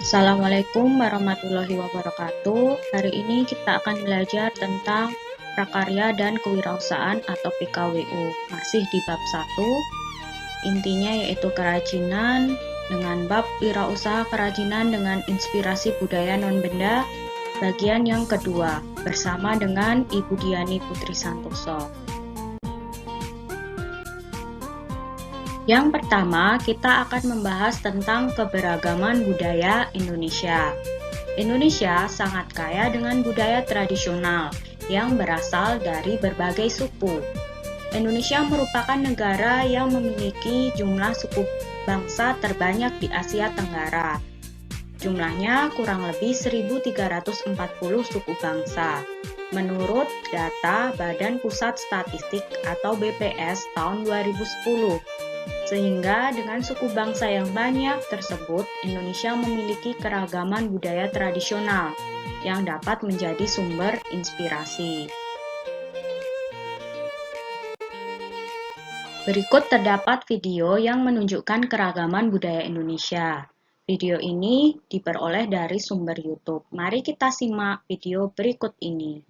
Assalamualaikum warahmatullahi wabarakatuh. Hari ini kita akan belajar tentang prakarya dan kewirausahaan atau PKWU. Masih di bab 1. Intinya yaitu kerajinan dengan bab wirausaha kerajinan dengan inspirasi budaya non-benda. Bagian yang kedua bersama dengan Ibu Diani Putri Santoso. Yang pertama, kita akan membahas tentang keberagaman budaya Indonesia. Indonesia sangat kaya dengan budaya tradisional yang berasal dari berbagai suku. Indonesia merupakan negara yang memiliki jumlah suku bangsa terbanyak di Asia Tenggara. Jumlahnya kurang lebih 1.340 suku bangsa. Menurut data Badan Pusat Statistik atau BPS tahun 2010. Sehingga dengan suku bangsa yang banyak tersebut, Indonesia memiliki keragaman budaya tradisional yang dapat menjadi sumber inspirasi. Berikut terdapat video yang menunjukkan keragaman budaya Indonesia. Video ini diperoleh dari sumber YouTube. Mari kita simak video berikut ini.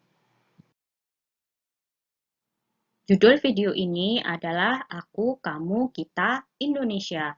Judul video ini adalah Aku, Kamu, Kita, Indonesia.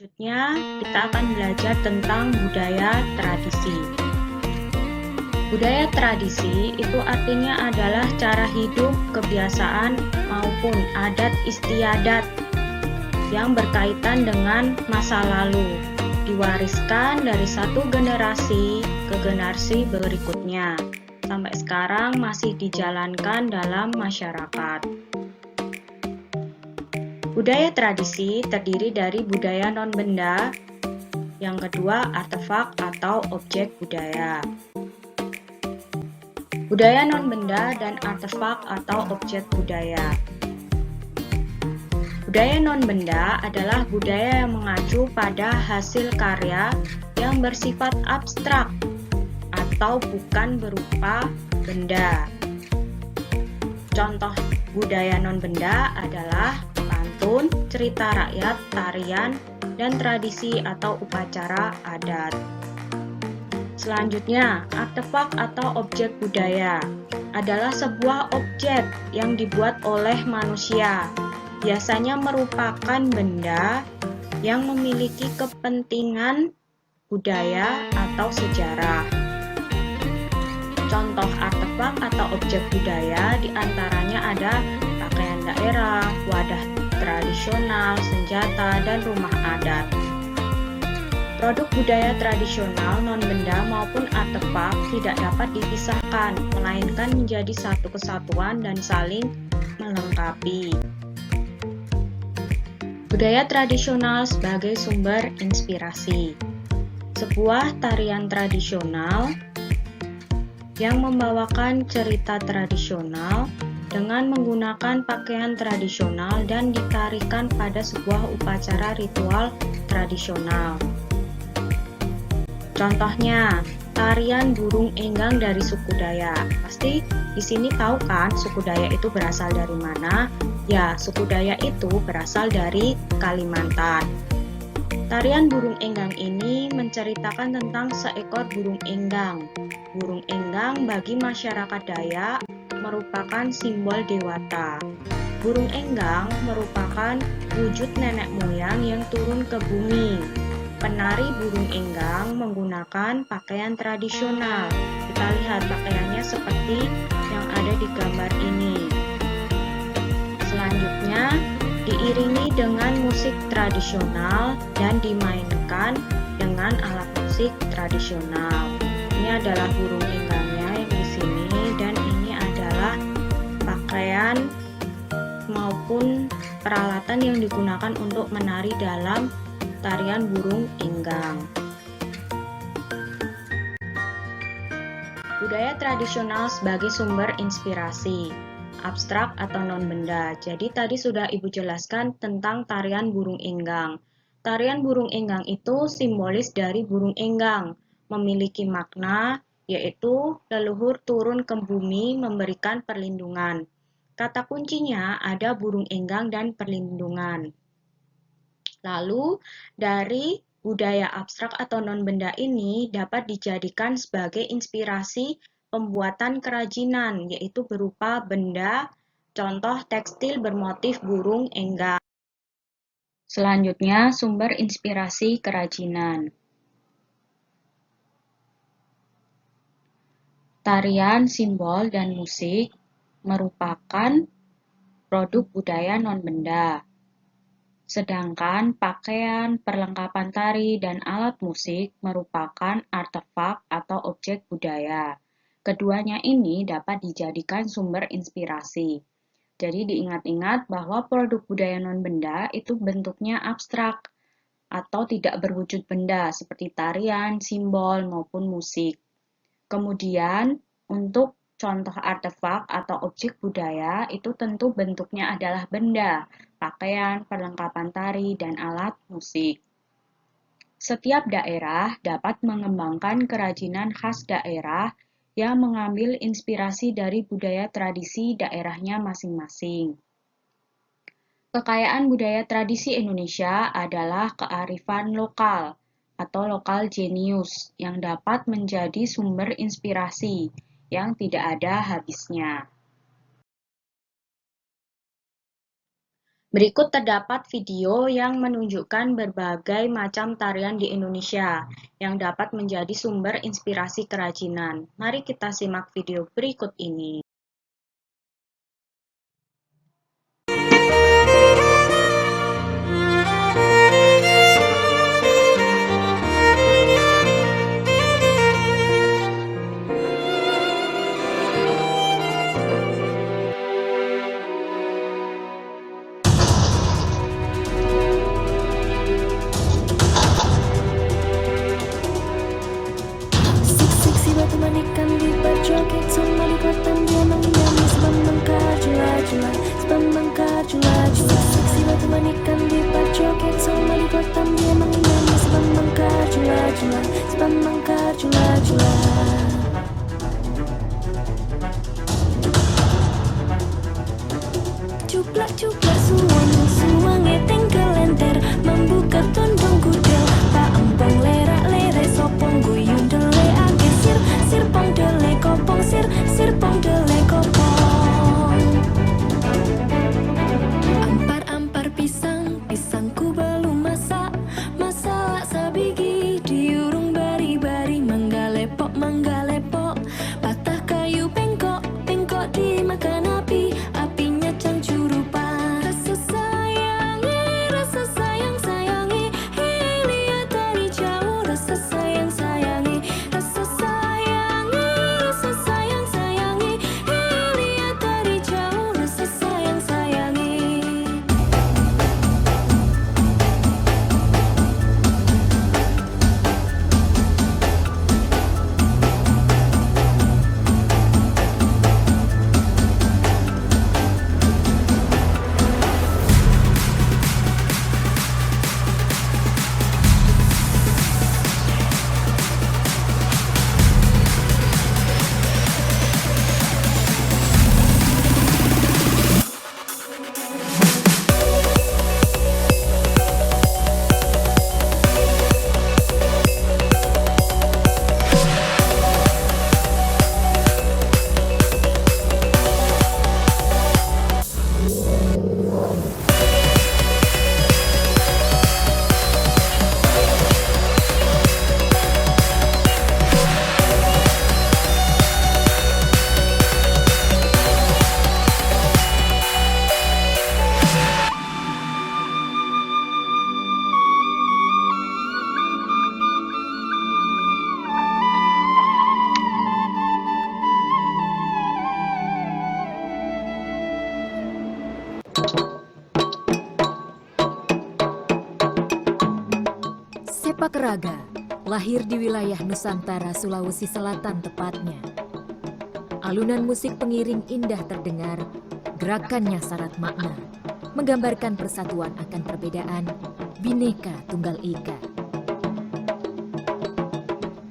Selanjutnya, kita akan belajar tentang budaya tradisi. Budaya tradisi itu artinya adalah cara hidup, kebiasaan, maupun adat istiadat yang berkaitan dengan masa lalu, diwariskan dari satu generasi ke generasi berikutnya, sampai sekarang masih dijalankan dalam masyarakat. Budaya tradisi terdiri dari budaya non-benda, yang kedua artefak atau objek budaya. Budaya non-benda dan artefak atau objek budaya. Budaya non-benda adalah budaya yang mengacu pada hasil karya yang bersifat abstrak atau bukan berupa benda. Contoh budaya non-benda adalah pantun, cerita rakyat, tarian, dan tradisi atau upacara adat. Selanjutnya, artefak atau objek budaya adalah sebuah objek yang dibuat oleh manusia. Biasanya merupakan benda yang memiliki kepentingan budaya atau sejarah. Contoh artefak atau objek budaya diantaranya ada pakaian daerah, wadah tradisional, senjata, dan rumah adat. Produk budaya tradisional non-benda maupun artefak tidak dapat dipisahkan, melainkan menjadi satu kesatuan dan saling melengkapi. Budaya tradisional sebagai sumber inspirasi. Sebuah tarian tradisional yang membawakan cerita tradisional dengan menggunakan pakaian tradisional dan ditarikan pada sebuah upacara ritual tradisional. Contohnya, tarian burung enggang dari suku Dayak. Pasti di sini tahu kan suku Dayak itu berasal dari mana? Ya, suku Dayak itu berasal dari Kalimantan. Tarian burung enggang ini menceritakan tentang seekor burung enggang. Burung enggang bagi masyarakat Dayak merupakan simbol dewata. Burung enggang merupakan wujud nenek moyang yang turun ke bumi. Penari burung enggang menggunakan pakaian tradisional. Kita lihat pakaiannya seperti yang ada di gambar ini. Selanjutnya, diiringi dengan musik tradisional dan dimainkan dengan alat musik tradisional. Ini adalah burung enggangnya yang di sini, dan ini adalah pakaian maupun peralatan yang digunakan untuk menari dalam tarian burung enggang. Budaya tradisional sebagai sumber inspirasi. Abstrak atau non-benda. Jadi tadi sudah Ibu jelaskan tentang tarian burung enggang. Tarian burung enggang itu simbolis dari burung enggang, memiliki makna yaitu leluhur turun ke bumi memberikan perlindungan. Kata kuncinya ada burung enggang dan perlindungan. Lalu dari budaya abstrak atau non-benda ini dapat dijadikan sebagai inspirasi pembuatan kerajinan, yaitu berupa benda, contoh tekstil bermotif burung enggang. Selanjutnya, sumber inspirasi kerajinan. Tarian, simbol, dan musik merupakan produk budaya non-benda. Sedangkan pakaian, perlengkapan tari, dan alat musik merupakan artefak atau objek budaya. Keduanya ini dapat dijadikan sumber inspirasi. Jadi diingat-ingat bahwa produk budaya non-benda itu bentuknya abstrak atau tidak berwujud benda seperti tarian, simbol, maupun musik. Kemudian untuk contoh artefak atau objek budaya itu tentu bentuknya adalah benda, pakaian, perlengkapan tari, dan alat musik. Setiap daerah dapat mengembangkan kerajinan khas daerah yang mengambil inspirasi dari budaya tradisi daerahnya masing-masing. Kekayaan budaya tradisi Indonesia adalah kearifan lokal atau lokal genius yang dapat menjadi sumber inspirasi yang tidak ada habisnya. Berikut terdapat video yang menunjukkan berbagai macam tarian di Indonesia yang dapat menjadi sumber inspirasi kerajinan. Mari kita simak video berikut ini. Cuplak-cuplak suwange tinggal lenter membuka tondong kudel tak empong lerak-lere sopong guyung dele ake sir pong dele kopong sir pong dele kopong ampar pisangku belum masak sabigi diurung bari-bari manggalepok patah kayu pengkok dimakan api apinya cangcuru pas susah Sepak raga lahir di wilayah Nusantara, Sulawesi Selatan tepatnya. Alunan musik pengiring indah terdengar, gerakannya syarat makna, menggambarkan persatuan akan perbedaan, Bhinneka Tunggal Ika.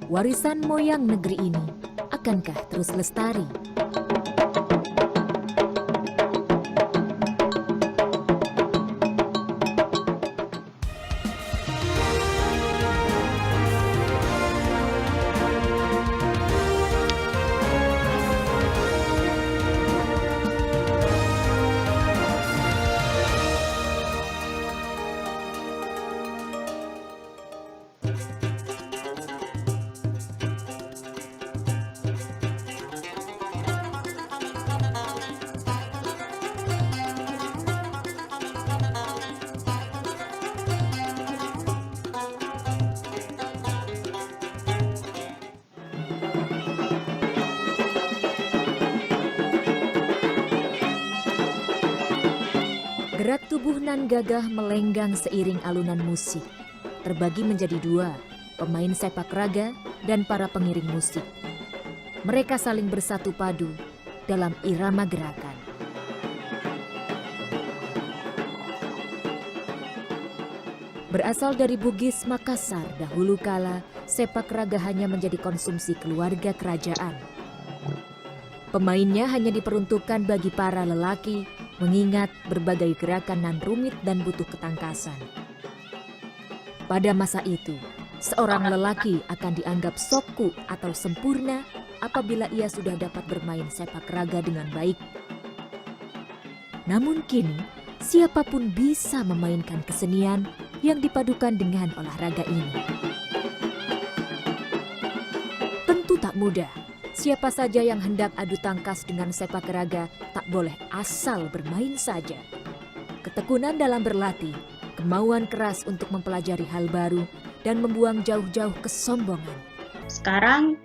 Warisan moyang negeri ini akankah terus lestari? Gerak tubuh nan gagah melenggang seiring alunan musik. Terbagi menjadi dua, pemain sepak raga dan para pengiring musik. Mereka saling bersatu padu dalam irama gerakan. Berasal dari Bugis, Makassar, dahulu kala sepak raga hanya menjadi konsumsi keluarga kerajaan. Pemainnya hanya diperuntukkan bagi para lelaki, mengingat berbagai gerakan nan rumit dan butuh ketangkasan. Pada masa itu, seorang lelaki akan dianggap soku atau sempurna apabila ia sudah dapat bermain sepak raga dengan baik. Namun kini, siapapun bisa memainkan kesenian yang dipadukan dengan olahraga ini. Tentu tak mudah. Siapa saja yang hendak adu tangkas dengan sepak raga tak boleh asal bermain saja. Ketekunan dalam berlatih, kemauan keras untuk mempelajari hal baru, dan membuang jauh-jauh kesombongan. Sekarang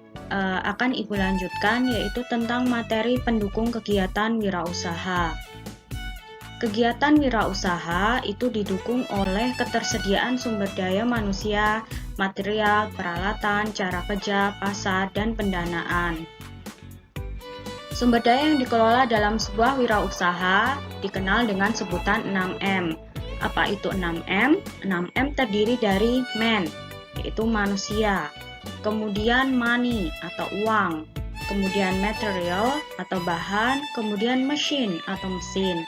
akan Ibu lanjutkan, yaitu tentang materi pendukung kegiatan wirausaha. Kegiatan wirausaha itu didukung oleh ketersediaan sumber daya manusia, material, peralatan, cara kerja, pasar, dan pendanaan. Sumber daya yang dikelola dalam sebuah wirausaha dikenal dengan sebutan 6M. Apa itu 6M? 6M terdiri dari man, yaitu manusia, kemudian money atau uang, kemudian material atau bahan, kemudian machine atau mesin,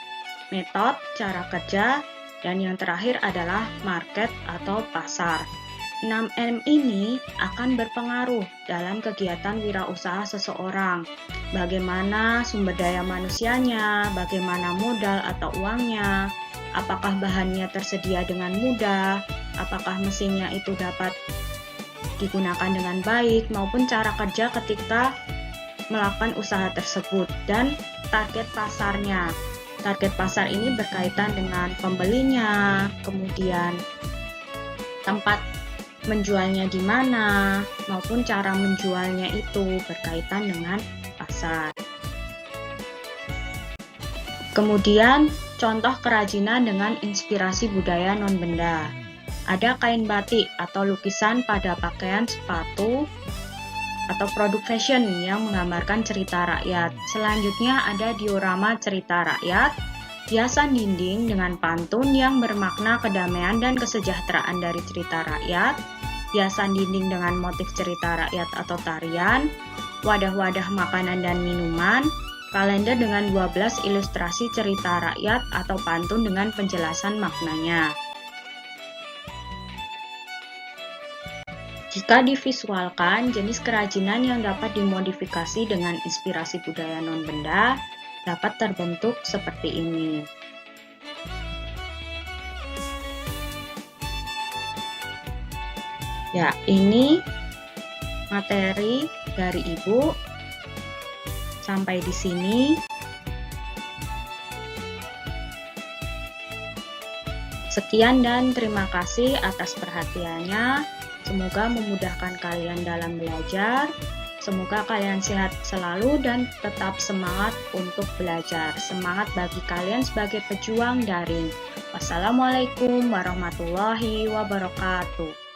metode, cara kerja, dan yang terakhir adalah market atau pasar. 6M ini akan berpengaruh dalam kegiatan wirausaha seseorang. Bagaimana sumber daya manusianya, bagaimana modal atau uangnya, apakah bahannya tersedia dengan mudah, apakah mesinnya itu dapat digunakan dengan baik, maupun cara kerja ketika melakukan usaha tersebut, dan target pasarnya. Target pasar ini berkaitan dengan pembelinya, kemudian tempat menjualnya di mana, maupun cara menjualnya itu berkaitan dengan pasar. Kemudian, contoh kerajinan dengan inspirasi budaya non-benda. Ada kain batik atau lukisan pada pakaian, sepatu, atau produk fashion yang menggambarkan cerita rakyat. Selanjutnya ada diorama cerita rakyat, hiasan dinding dengan pantun yang bermakna kedamaian dan kesejahteraan dari cerita rakyat, hiasan dinding dengan motif cerita rakyat atau tarian, wadah-wadah makanan dan minuman, kalender dengan 12 ilustrasi cerita rakyat atau pantun dengan penjelasan maknanya. Jika divisualkan, jenis kerajinan yang dapat dimodifikasi dengan inspirasi budaya non-benda dapat terbentuk seperti ini. Ya, ini materi dari Ibu. Sampai di sini. Sekian dan terima kasih atas perhatiannya. Semoga memudahkan kalian dalam belajar. Semoga kalian sehat selalu dan tetap semangat untuk belajar. Semangat bagi kalian sebagai pejuang daring. Wassalamualaikum warahmatullahi wabarakatuh.